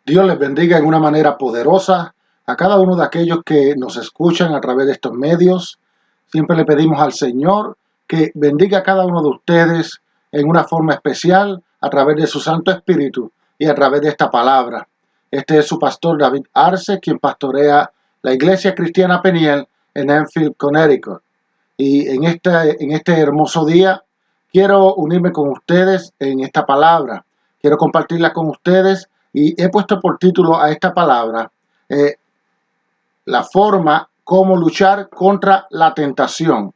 Dios les bendiga en una manera poderosa a cada uno de aquellos que nos escuchan a través de estos medios. Siempre le pedimos al Señor que bendiga a cada uno de ustedes en una forma especial a través de su Santo Espíritu y a través de esta palabra. Este es su pastor David Arce, quien pastorea la Iglesia Cristiana Peniel en Enfield, Connecticut. Y en este hermoso día quiero unirme con ustedes en esta palabra. Quiero compartirla con ustedes y he puesto por título a esta palabra la forma como luchar contra la tentación.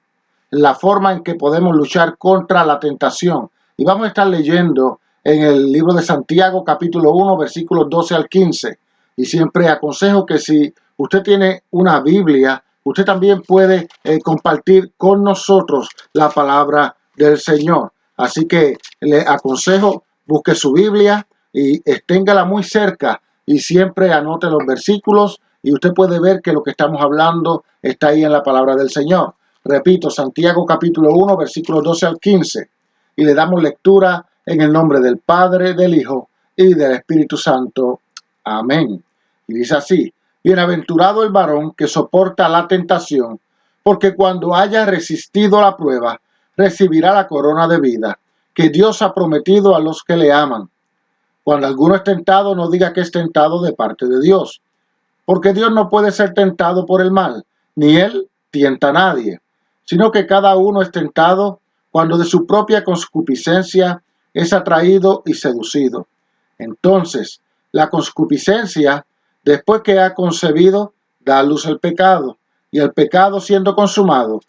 La forma en que podemos luchar contra la tentación. Y vamos a estar leyendo en el libro de Santiago capítulo 1 versículos 12 al 15. Y siempre aconsejo que si usted tiene una Biblia, usted también puede compartir con nosotros la palabra del Señor. Así que le aconsejo, busque su Biblia y téngala muy cerca y siempre anote los versículos y usted puede ver que lo que estamos hablando está ahí en la palabra del Señor. Repito, Santiago capítulo 1, versículos 12 al 15. Y le damos lectura en el nombre del Padre, del Hijo y del Espíritu Santo. Amén. Y dice así: bienaventurado el varón que soporta la tentación, porque cuando haya resistido la prueba, recibirá la corona de vida que Dios ha prometido a los que le aman. Cuando alguno es tentado, no diga que es tentado de parte de Dios, porque Dios no puede ser tentado por el mal, ni Él tienta a nadie, sino que cada uno es tentado cuando de su propia concupiscencia es atraído y seducido. Entonces, la concupiscencia, después que ha concebido, da a luz el pecado, y el pecado, siendo consumado,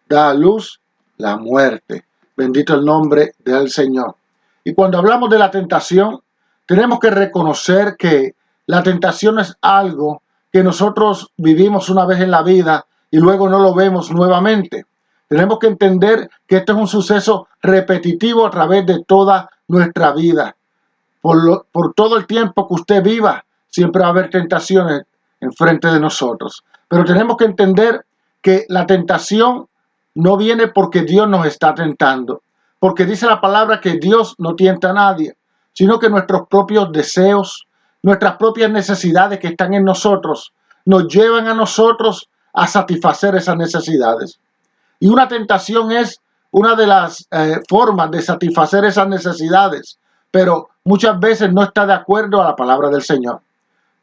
da a luz la muerte. Bendito el nombre del Señor. Y cuando hablamos de la tentación, tenemos que reconocer que la tentación es algo que nosotros vivimos una vez en la vida y luego no lo vemos nuevamente. Tenemos que entender que esto es un suceso repetitivo a través de toda nuestra vida. Por todo el tiempo que usted viva, siempre va a haber tentaciones enfrente de nosotros. Pero tenemos que entender que la tentación no viene porque Dios nos está tentando, porque dice la palabra que Dios no tienta a nadie, sino que nuestros propios deseos, nuestras propias necesidades que están en nosotros, nos llevan a nosotros a satisfacer esas necesidades. Y una tentación es una de las formas de satisfacer esas necesidades, pero muchas veces no está de acuerdo a la palabra del Señor.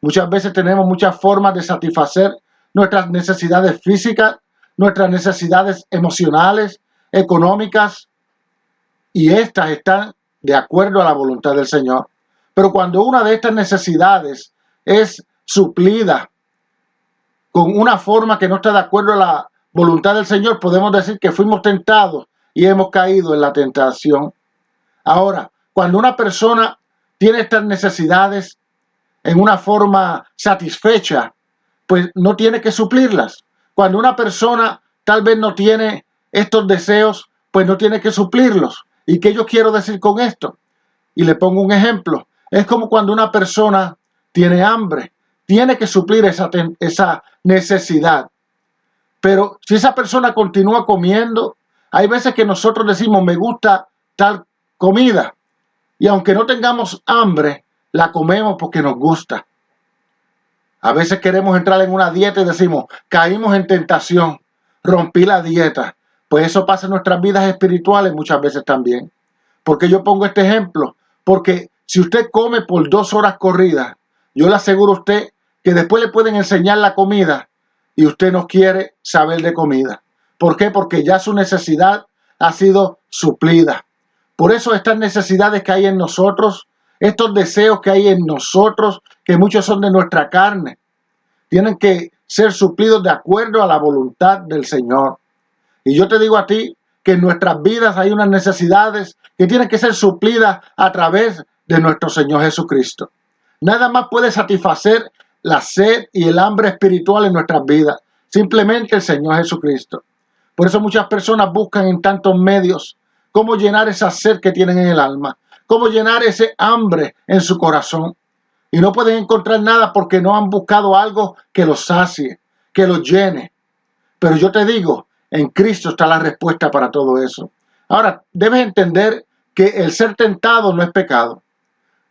Muchas veces tenemos muchas formas de satisfacer nuestras necesidades físicas, nuestras necesidades emocionales, económicas, y estas están de acuerdo a la voluntad del Señor. Pero cuando una de estas necesidades es suplida con una forma que no está de acuerdo a la voluntad del Señor, podemos decir que fuimos tentados y hemos caído en la tentación. Ahora, cuando una persona tiene estas necesidades en una forma satisfecha, pues no tiene que suplirlas. Cuando una persona tal vez no tiene estos deseos, pues no tiene que suplirlos. ¿Y qué yo quiero decir con esto? Y le pongo un ejemplo. Es como cuando una persona tiene hambre, tiene que suplir esa necesidad. Pero si esa persona continúa comiendo, hay veces que nosotros decimos, me gusta tal comida. Y aunque no tengamos hambre, la comemos porque nos gusta. A veces queremos entrar en una dieta y decimos, caímos en tentación, rompí la dieta. Pues eso pasa en nuestras vidas espirituales muchas veces también. ¿Por qué yo pongo este ejemplo? Porque si usted come por 2 horas corridas, yo le aseguro a usted que después le pueden enseñar la comida y usted no quiere saber de comida. ¿Por qué? Porque ya su necesidad ha sido suplida. Por eso estas necesidades que hay en nosotros, estos deseos que hay en nosotros, que muchos son de nuestra carne, tienen que ser suplidos de acuerdo a la voluntad del Señor. Y yo te digo a ti que en nuestras vidas hay unas necesidades que tienen que ser suplidas a través de nuestro Señor Jesucristo. Nada más puede satisfacer la sed y el hambre espiritual en nuestras vidas, simplemente el Señor Jesucristo. Por eso muchas personas buscan en tantos medios cómo llenar esa sed que tienen en el alma, cómo llenar ese hambre en su corazón. Y no pueden encontrar nada porque no han buscado algo que los sacie, que los llene. Pero yo te digo, en Cristo está la respuesta para todo eso. Ahora, debes entender que el ser tentado no es pecado.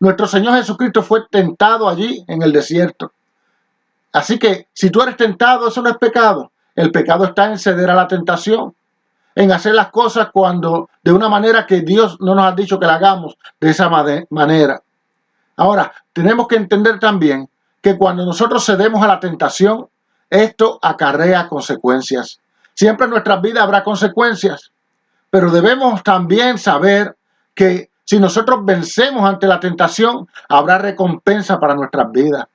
Nuestro Señor Jesucristo fue tentado allí en el desierto. Así que si tú eres tentado, eso no es pecado. El pecado está en ceder a la tentación, en hacer las cosas de una manera que Dios no nos ha dicho que la hagamos de esa manera. Ahora, tenemos que entender también que cuando nosotros cedemos a la tentación, esto acarrea consecuencias. Siempre en nuestras vidas habrá consecuencias, pero debemos también saber que si nosotros vencemos ante la tentación, habrá recompensa para nuestras vidas.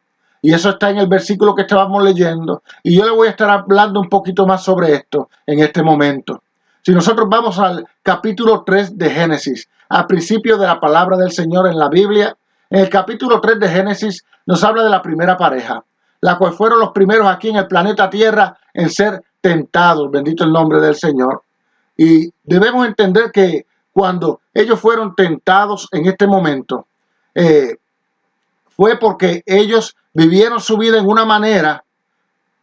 Y eso está en el versículo que estábamos leyendo. Y yo le voy a estar hablando un poquito más sobre esto en este momento. Si nosotros vamos al capítulo 3 de Génesis, al principio de la palabra del Señor en la Biblia, en el capítulo 3 de Génesis nos habla de la primera pareja, la cual fueron los primeros aquí en el planeta Tierra en ser tentados, bendito el nombre del Señor. Y debemos entender que cuando ellos fueron tentados en este momento, fue porque ellos vivieron su vida en una manera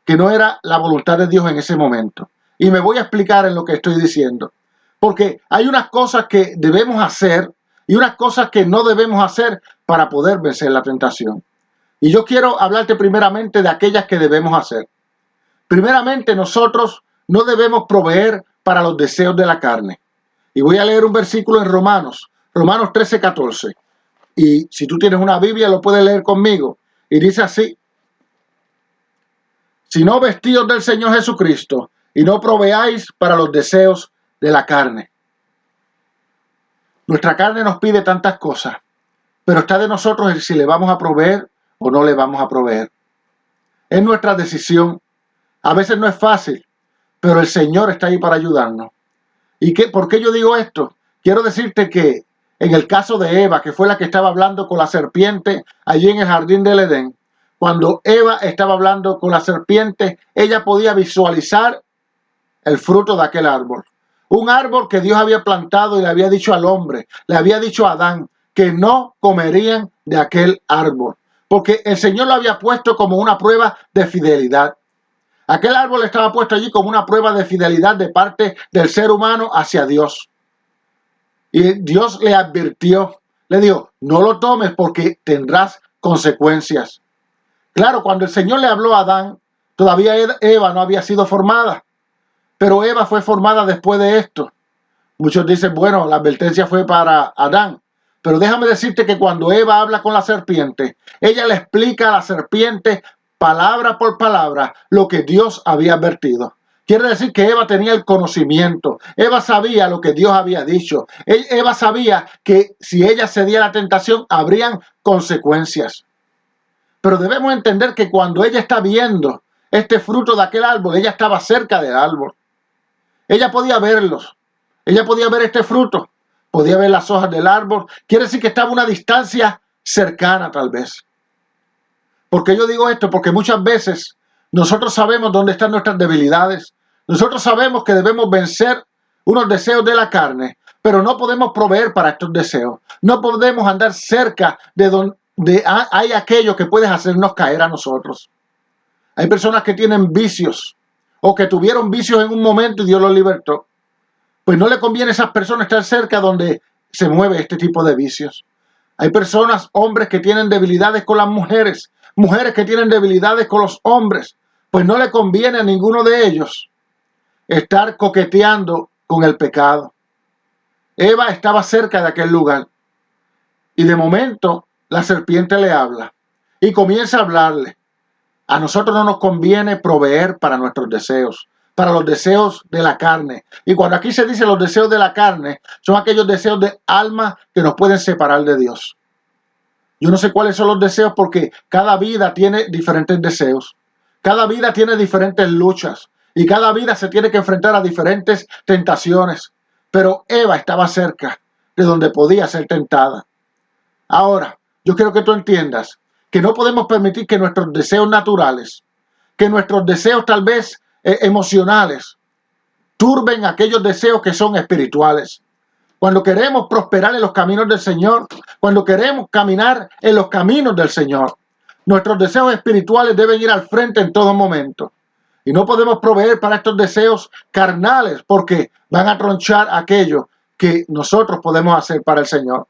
que no era la voluntad de Dios en ese momento. Y me voy a explicar en lo que estoy diciendo. Porque hay unas cosas que debemos hacer y unas cosas que no debemos hacer para poder vencer la tentación. Y yo quiero hablarte primeramente de aquellas que debemos hacer. Primeramente, nosotros no debemos proveer para los deseos de la carne. Y voy a leer un versículo en Romanos 13:14. Y si tú tienes una Biblia, lo puedes leer conmigo. Y dice así: sino vestidos del Señor Jesucristo, y no proveáis para los deseos de la carne. Nuestra carne nos pide tantas cosas, pero está de nosotros si le vamos a proveer o no le vamos a proveer. Es nuestra decisión. A veces no es fácil, pero el Señor está ahí para ayudarnos. ¿Y por qué yo digo esto? Quiero decirte que en el caso de Eva, que fue la que estaba hablando con la serpiente allí en el jardín del Edén, cuando Eva estaba hablando con la serpiente, ella podía visualizar el fruto de aquel árbol. Un árbol que Dios había plantado y le había dicho al hombre, le había dicho a Adán, que no comerían de aquel árbol, porque el Señor lo había puesto como una prueba de fidelidad. Aquel árbol estaba puesto allí como una prueba de fidelidad de parte del ser humano hacia Dios. Y Dios le advirtió, le dijo, no lo tomes porque tendrás consecuencias. Claro, cuando el Señor le habló a Adán, todavía Eva no había sido formada, pero Eva fue formada después de esto. Muchos dicen, bueno, la advertencia fue para Adán, pero déjame decirte que cuando Eva habla con la serpiente, ella le explica a la serpiente palabra por palabra lo que Dios había advertido. Quiere decir que Eva tenía el conocimiento. Eva sabía lo que Dios había dicho. Eva sabía que si ella cedía a la tentación, habrían consecuencias. Pero debemos entender que cuando ella está viendo este fruto de aquel árbol, ella estaba cerca del árbol. Ella podía verlos. Ella podía ver este fruto. Podía ver las hojas del árbol. Quiere decir que estaba a una distancia cercana tal vez. ¿Por qué yo digo esto? Porque muchas veces nosotros sabemos dónde están nuestras debilidades. Nosotros sabemos que debemos vencer unos deseos de la carne, pero no podemos proveer para estos deseos. No podemos andar cerca de donde hay aquello que puede hacernos caer a nosotros. Hay personas que tienen vicios o que tuvieron vicios en un momento y Dios los libertó. Pues no le conviene a esas personas estar cerca donde se mueve este tipo de vicios. Hay personas, hombres que tienen debilidades con las mujeres, mujeres que tienen debilidades con los hombres. Pues no le conviene a ninguno de ellos estar coqueteando con el pecado. Eva estaba cerca de aquel lugar y de momento la serpiente le habla y comienza a hablarle. A nosotros no nos conviene proveer para nuestros deseos, para los deseos de la carne. Y cuando aquí se dice los deseos de la carne, son aquellos deseos de alma que nos pueden separar de Dios. Yo no sé cuáles son los deseos porque cada vida tiene diferentes deseos. Cada vida tiene diferentes luchas y cada vida se tiene que enfrentar a diferentes tentaciones. Pero Eva estaba cerca de donde podía ser tentada. Ahora, yo quiero que tú entiendas que no podemos permitir que nuestros deseos naturales, que nuestros deseos tal vez emocionales, turben aquellos deseos que son espirituales. Cuando queremos prosperar en los caminos del Señor, cuando queremos caminar en los caminos del Señor, nuestros deseos espirituales deben ir al frente en todo momento. Y no podemos proveer para estos deseos carnales porque van a tronchar aquello que nosotros podemos hacer para el Señor.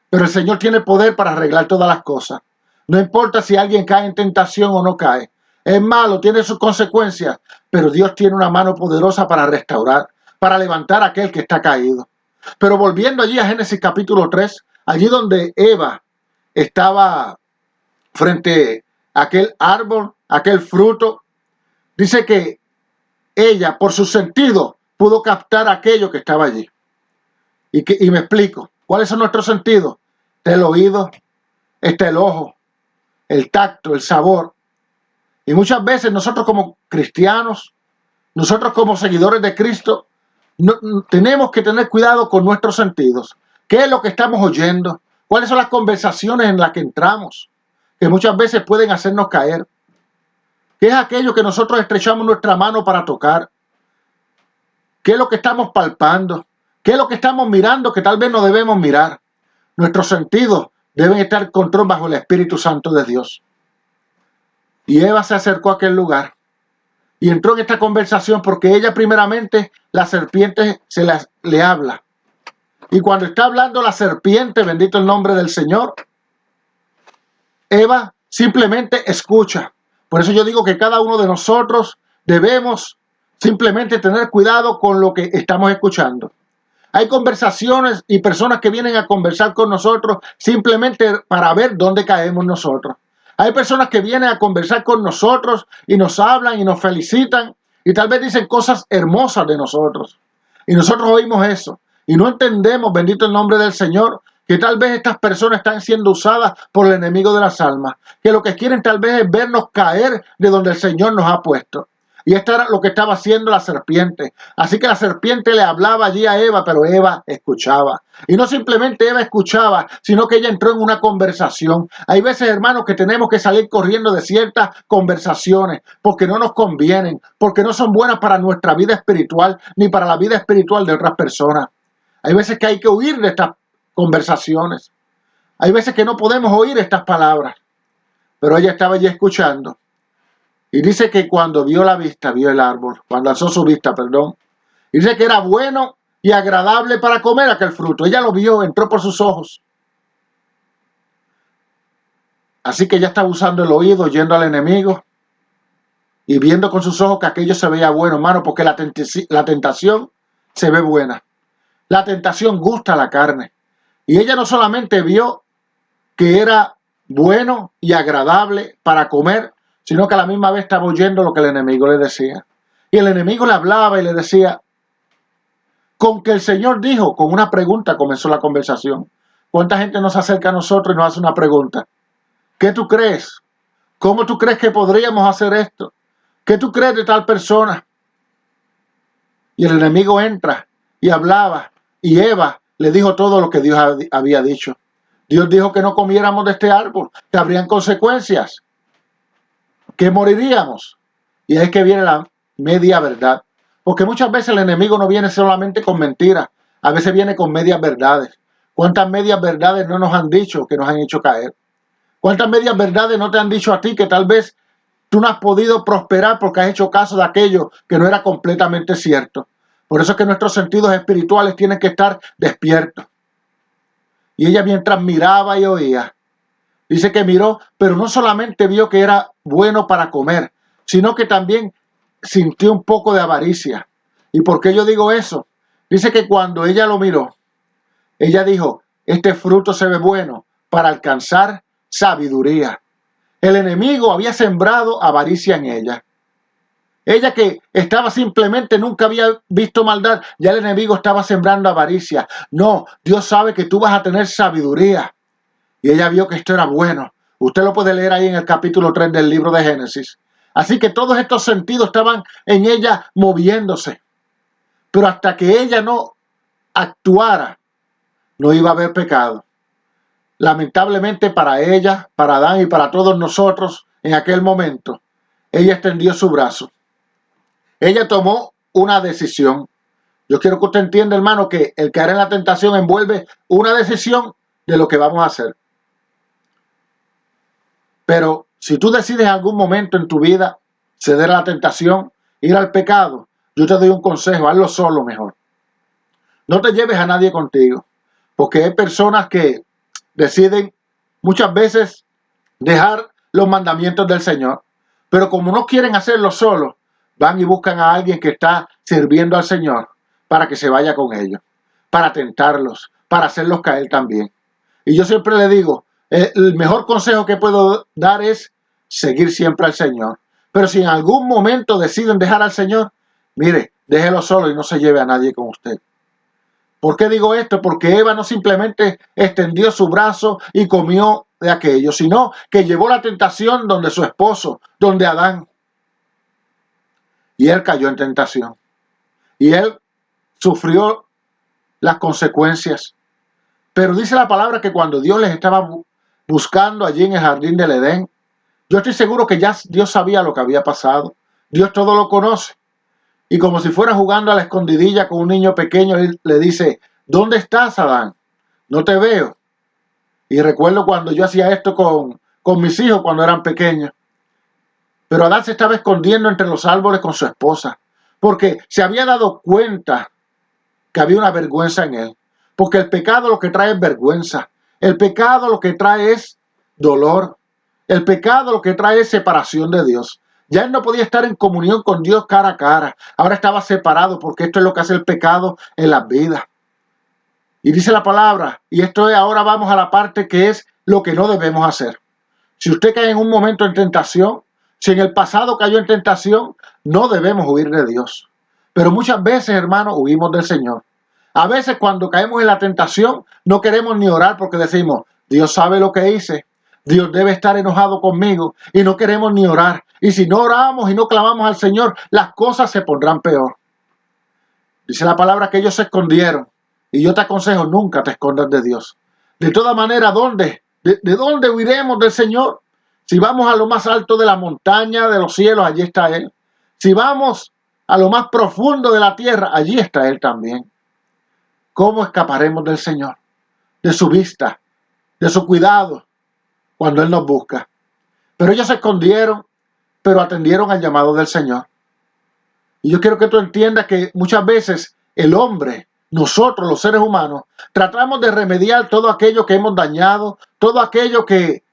Pero el Señor tiene poder para arreglar todas las cosas. No importa si alguien cae en tentación o no cae. Es malo, tiene sus consecuencias, pero Dios tiene una mano poderosa para restaurar, para levantar a aquel que está caído. Pero volviendo allí a Génesis capítulo 3, allí donde Eva estaba frente a aquel árbol, aquel fruto, dice que ella, por sus sentidos, pudo captar aquello que estaba allí. Y me explico. ¿Cuáles son nuestros sentidos? Está el oído, está el ojo, el tacto, el sabor. Y muchas veces nosotros como cristianos, nosotros como seguidores de Cristo, tenemos que tener cuidado con nuestros sentidos. ¿Qué es lo que estamos oyendo? ¿Cuáles son las conversaciones en las que entramos? Que muchas veces pueden hacernos caer. ¿Qué es aquello que nosotros estrechamos nuestra mano para tocar? ¿Qué es lo que estamos palpando? ¿Qué es lo que estamos mirando que tal vez no debemos mirar? Nuestros sentidos deben estar en control bajo el Espíritu Santo de Dios. Y Eva se acercó a aquel lugar y entró en esta conversación porque ella primeramente, la serpiente le habla. Y cuando está hablando la serpiente, bendito el nombre del Señor, Eva simplemente escucha. Por eso yo digo que cada uno de nosotros debemos simplemente tener cuidado con lo que estamos escuchando. Hay conversaciones y personas que vienen a conversar con nosotros simplemente para ver dónde caemos nosotros. Hay personas que vienen a conversar con nosotros y nos hablan y nos felicitan y tal vez dicen cosas hermosas de nosotros. Y nosotros oímos eso y no entendemos, bendito el nombre del Señor, que tal vez estas personas están siendo usadas por el enemigo de las almas, que lo que quieren tal vez es vernos caer de donde el Señor nos ha puesto. Y esto era lo que estaba haciendo la serpiente. Así que la serpiente le hablaba allí a Eva, pero Eva escuchaba. Y no simplemente Eva escuchaba, sino que ella entró en una conversación. Hay veces, hermanos, que tenemos que salir corriendo de ciertas conversaciones porque no nos convienen, porque no son buenas para nuestra vida espiritual ni para la vida espiritual de otras personas. Hay veces que hay que huir de estas conversaciones. Hay veces que no podemos oír estas palabras. Pero ella estaba allí escuchando. Y dice que cuando vio el árbol, cuando alzó su vista, dice que era bueno y agradable para comer aquel fruto. Ella lo vio, entró por sus ojos. Así que ella estaba usando el oído, oyendo al enemigo y viendo con sus ojos que aquello se veía bueno, hermano, porque la tentación se ve buena. La tentación gusta a la carne. Y ella no solamente vio que era bueno y agradable para comer, sino que a la misma vez estaba oyendo lo que el enemigo le decía. Y el enemigo le hablaba y le decía, con que el Señor dijo, con una pregunta comenzó la conversación. ¿Cuánta gente nos acerca a nosotros y nos hace una pregunta? ¿Qué tú crees? ¿Cómo tú crees que podríamos hacer esto? ¿Qué tú crees de tal persona? Y el enemigo entra y hablaba, y Eva le dijo todo lo que Dios había dicho. Dios dijo que no comiéramos de este árbol, que habrían consecuencias, que moriríamos. Y ahí es que viene la media verdad. Porque muchas veces el enemigo no viene solamente con mentiras, a veces viene con medias verdades. ¿Cuántas medias verdades no nos han dicho que nos han hecho caer? ¿Cuántas medias verdades no te han dicho a ti que tal vez tú no has podido prosperar porque has hecho caso de aquello que no era completamente cierto? Por eso es que nuestros sentidos espirituales tienen que estar despiertos. Y ella mientras miraba y oía, dice que miró, pero no solamente vio que era bueno para comer, sino que también sintió un poco de avaricia. ¿Y por qué yo digo eso? Dice que cuando ella lo miró, ella dijo, este fruto se ve bueno para alcanzar sabiduría. El enemigo había sembrado avaricia en ella. Ella que estaba simplemente, nunca había visto maldad, ya el enemigo estaba sembrando avaricia. No, Dios sabe que tú vas a tener sabiduría. Y ella vio que esto era bueno. Usted lo puede leer ahí en el capítulo 3 del libro de Génesis. Así que todos estos sentidos estaban en ella moviéndose. Pero hasta que ella no actuara, no iba a haber pecado. Lamentablemente para ella, para Adán y para todos nosotros, en aquel momento, ella extendió su brazo. Ella tomó una decisión. Yo quiero que usted entienda, hermano, que el caer en la tentación envuelve una decisión de lo que vamos a hacer. Pero si tú decides en algún momento en tu vida ceder a la tentación, ir al pecado, yo te doy un consejo, hazlo solo mejor. No te lleves a nadie contigo, porque hay personas que deciden muchas veces dejar los mandamientos del Señor. Pero como no quieren hacerlo solos, van y buscan a alguien que está sirviendo al Señor para que se vaya con ellos, para tentarlos, para hacerlos caer también. Y yo siempre le digo, el mejor consejo que puedo dar es seguir siempre al Señor. Pero si en algún momento deciden dejar al Señor, mire, déjelo solo y no se lleve a nadie con usted. ¿Por qué digo esto? Porque Eva no simplemente extendió su brazo y comió de aquello, sino que llevó la tentación donde su esposo, donde Adán. Y él cayó en tentación. Y él sufrió las consecuencias. Pero dice la palabra que cuando Dios les estaba buscando allí en el jardín del Edén, yo estoy seguro que ya Dios sabía lo que había pasado. Dios todo lo conoce. Y como si fuera jugando a la escondidilla con un niño pequeño, él le dice, ¿dónde estás, Adán? No te veo. Y recuerdo cuando yo hacía esto con mis hijos cuando eran pequeños. Pero Adán se estaba escondiendo entre los árboles con su esposa, porque se había dado cuenta que había una vergüenza en él. Porque el pecado lo que trae es vergüenza. El pecado lo que trae es dolor. El pecado lo que trae es separación de Dios. Ya él no podía estar en comunión con Dios cara a cara. Ahora estaba separado porque esto es lo que hace el pecado en las vidas. Y dice la palabra, y esto es, ahora vamos a la parte que es lo que no debemos hacer. Si usted cae en un momento en tentación, si en el pasado cayó en tentación, no debemos huir de Dios. Pero muchas veces, hermanos, huimos del Señor. A veces cuando caemos en la tentación, no queremos ni orar porque decimos, Dios sabe lo que hice. Dios debe estar enojado conmigo y no queremos ni orar. Y si no oramos y no clamamos al Señor, las cosas se pondrán peor. Dice la palabra que ellos se escondieron. Y yo te aconsejo, nunca te escondas de Dios. De toda manera, ¿De dónde huiremos del Señor? Si vamos a lo más alto de la montaña, de los cielos, allí está Él. Si vamos a lo más profundo de la tierra, allí está Él también. ¿Cómo escaparemos del Señor? De su vista, de su cuidado, cuando Él nos busca. Pero ellos se escondieron, pero atendieron al llamado del Señor. Y yo quiero que tú entiendas que muchas veces el hombre, nosotros los seres humanos, tratamos de remediar todo aquello que hemos dañado, todo aquello que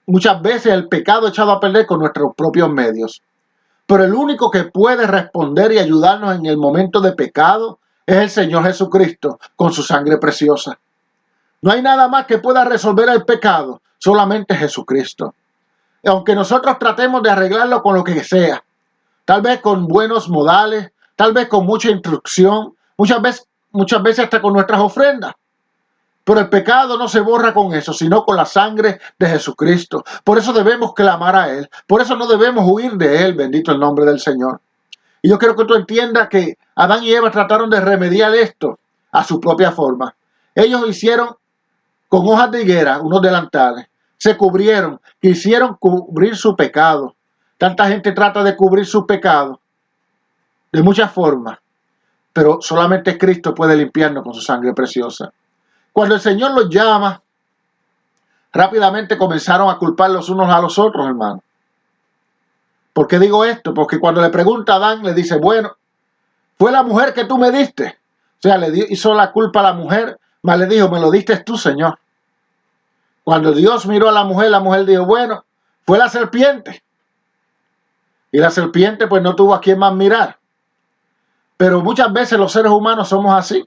muchas veces el pecado ha echado a perder con nuestros propios medios. Pero el único que puede responder y ayudarnos en el momento de pecado es el Señor Jesucristo con su sangre preciosa. No hay nada más que pueda resolver el pecado, solamente Jesucristo. Y aunque nosotros tratemos de arreglarlo con lo que sea, tal vez con buenos modales, tal vez con mucha instrucción, muchas veces hasta con nuestras ofrendas. Pero el pecado no se borra con eso, sino con la sangre de Jesucristo. Por eso debemos clamar a Él. Por eso no debemos huir de Él, bendito el nombre del Señor. Y yo quiero que tú entiendas que Adán y Eva trataron de remediar esto a su propia forma. Ellos hicieron con hojas de higuera unos delantales. Se cubrieron, quisieron cubrir su pecado. Tanta gente trata de cubrir su pecado de muchas formas. Pero solamente Cristo puede limpiarnos con su sangre preciosa. Cuando el Señor los llama, rápidamente comenzaron a culpar los unos a los otros, hermano. ¿Por qué digo esto? Porque cuando le pregunta a Adán, le dice, bueno, fue la mujer que tú me diste. O sea, hizo la culpa a la mujer, mas le dijo, me lo diste tú, Señor. Cuando Dios miró a la mujer dijo, bueno, fue la serpiente. Y la serpiente pues no tuvo a quién más mirar. Pero muchas veces los seres humanos somos así.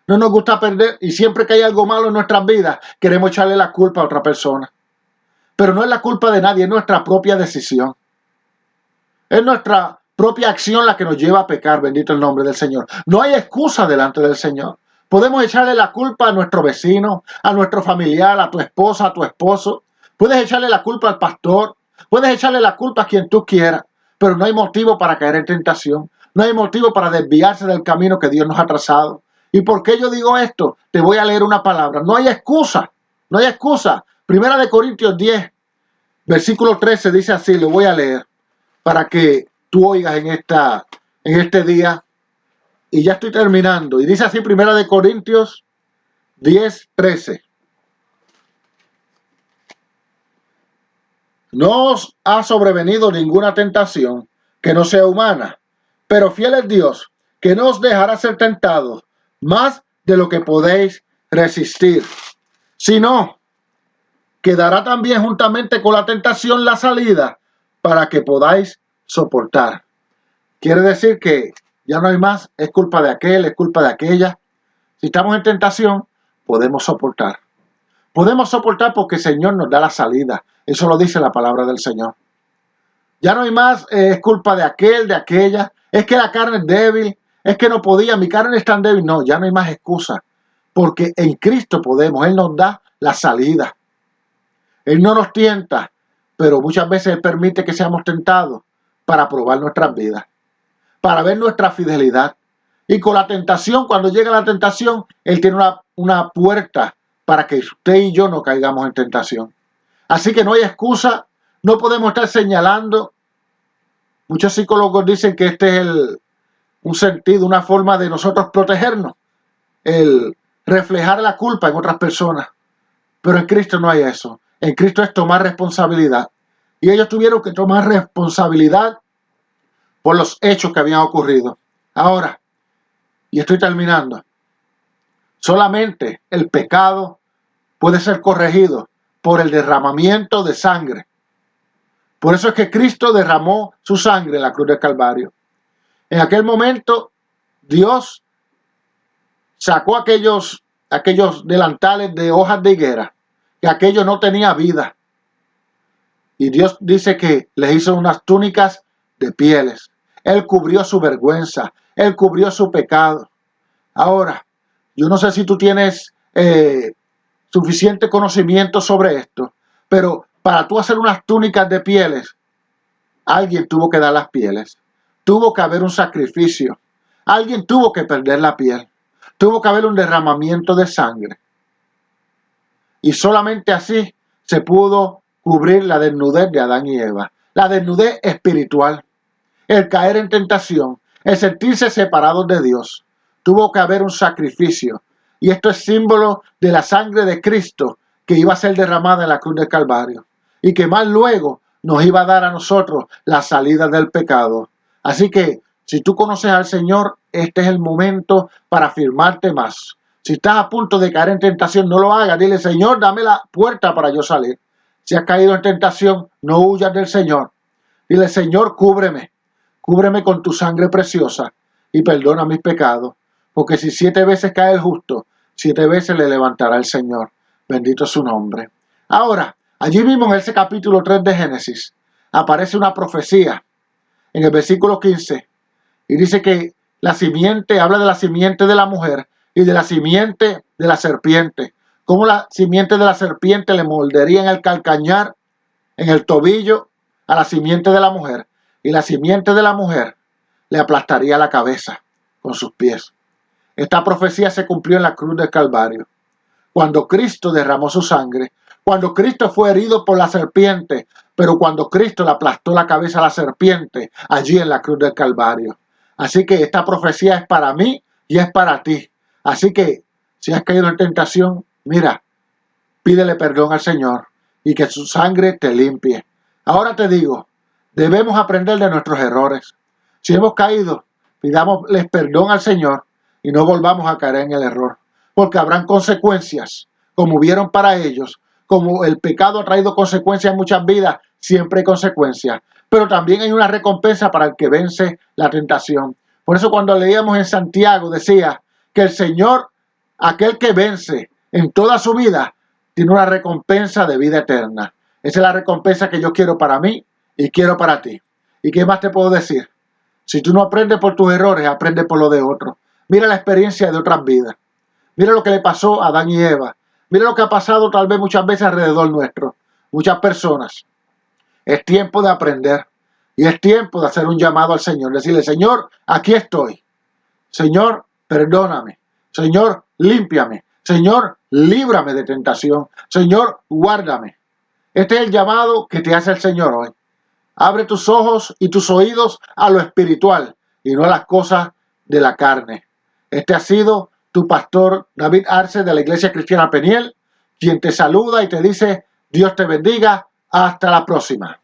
No nos gusta perder y siempre que hay algo malo en nuestras vidas, queremos echarle la culpa a otra persona. Pero no es la culpa de nadie, es nuestra propia decisión. Es nuestra propia acción la que nos lleva a pecar, bendito el nombre del Señor. No hay excusa delante del Señor. Podemos echarle la culpa a nuestro vecino, a nuestro familiar, a tu esposa, a tu esposo. Puedes echarle la culpa al pastor. Puedes echarle la culpa a quien tú quieras. Pero no hay motivo para caer en tentación. No hay motivo para desviarse del camino que Dios nos ha trazado. ¿Y por qué yo digo esto? Te voy a leer una palabra. No hay excusa. No hay excusa. Primera de Corintios 10, versículo 13 dice así, lo voy a leer para que tú oigas en este día. Y ya estoy terminando. Y dice así, Primera de Corintios 10, 13. No os ha sobrevenido ninguna tentación que no sea humana, pero fiel es Dios, que no os dejará ser tentados más de lo que podéis resistir, sino que dará también juntamente con la tentación la salida para que podáis soportar. Quiere decir que ya no hay más, es culpa de aquel, es culpa de aquella. Si estamos en tentación, podemos soportar. Podemos soportar porque el Señor nos da la salida. Eso lo dice la palabra del Señor. Ya no hay más, es culpa de aquel, de aquella. Es que la carne es débil, es que no podía, mi carne es tan débil. No, ya no hay más excusa. Porque en Cristo podemos, Él nos da la salida. Él no nos tienta, pero muchas veces Él permite que seamos tentados para probar nuestras vidas, para ver nuestra fidelidad. Y con la tentación, cuando llega la tentación, Él tiene una puerta para que usted y yo no caigamos en tentación. Así que no hay excusa, no podemos estar señalando. Muchos psicólogos dicen que este es un sentido, una forma de nosotros protegernos, el reflejar la culpa en otras personas. Pero en Cristo no hay eso. En Cristo es tomar responsabilidad. Y ellos tuvieron que tomar responsabilidad por los hechos que habían ocurrido. Ahora, y estoy terminando, solamente el pecado puede ser corregido por el derramamiento de sangre. Por eso es que Cristo derramó su sangre en la cruz del Calvario. En aquel momento, Dios sacó aquellos delantales de hojas de higuera, que aquello no tenía vida. Y Dios dice que les hizo unas túnicas de pieles. Él cubrió su vergüenza, Él cubrió su pecado. Ahora, yo no sé si tú tienes suficiente conocimiento sobre esto, pero para tú hacer unas túnicas de pieles, alguien tuvo que dar las pieles. Tuvo que haber un sacrificio. Alguien tuvo que perder la piel. Tuvo que haber un derramamiento de sangre. Y solamente así se pudo cubrir la desnudez de Adán y Eva. La desnudez espiritual. El caer en tentación. El sentirse separados de Dios. Tuvo que haber un sacrificio. Y esto es símbolo de la sangre de Cristo que iba a ser derramada en la cruz del Calvario. Y que más luego nos iba a dar a nosotros la salida del pecado. Así que si tú conoces al Señor, este es el momento para afirmarte más. Si estás a punto de caer en tentación, no lo hagas. Dile, Señor, dame la puerta para yo salir. Si has caído en tentación, no huyas del Señor. Dile, Señor, cúbreme. Cúbreme con tu sangre preciosa y perdona mis pecados. Porque si 7 veces cae el justo, 7 veces le levantará el Señor. Bendito es su nombre. Ahora, allí mismo en ese capítulo 3 de Génesis, aparece una profecía en el versículo 15. Y dice que la simiente, habla de la simiente de la mujer y de la simiente de la serpiente. Cómo la simiente de la serpiente le mordería en el calcañar, en el tobillo, a la simiente de la mujer. Y la simiente de la mujer le aplastaría la cabeza con sus pies. Esta profecía se cumplió en la cruz del Calvario. Cuando Cristo derramó su sangre, cuando Cristo fue herido por la serpiente, pero cuando Cristo le aplastó la cabeza a la serpiente, allí en la cruz del Calvario. Así que esta profecía es para mí y es para ti. Así que si has caído en tentación, mira, pídele perdón al Señor y que su sangre te limpie. Ahora te digo, debemos aprender de nuestros errores. Si hemos caído, pidámosles perdón al Señor y no volvamos a caer en el error. Porque habrán consecuencias, como hubieron para ellos. Como el pecado ha traído consecuencias en muchas vidas, siempre hay consecuencias. Pero también hay una recompensa para el que vence la tentación. Por eso cuando leíamos en Santiago decía que el Señor, aquel que vence en toda su vida, tiene una recompensa de vida eterna. Esa es la recompensa que yo quiero para mí y quiero para ti. ¿Y qué más te puedo decir? Si tú no aprendes por tus errores, aprende por lo de otros. Mira la experiencia de otras vidas. Mira lo que le pasó a Adán y Eva. Mira lo que ha pasado tal vez muchas veces alrededor nuestro. Muchas personas. Es tiempo de aprender. Y es tiempo de hacer un llamado al Señor. Decirle, Señor, aquí estoy. Señor, perdóname. Señor, límpiame. Señor, líbrame de tentación. Señor, guárdame. Este es el llamado que te hace el Señor hoy. Abre tus ojos y tus oídos a lo espiritual y no a las cosas de la carne. Este ha sido tu pastor David Arce de la Iglesia Cristiana Peniel, quien te saluda y te dice, Dios te bendiga. Hasta la próxima.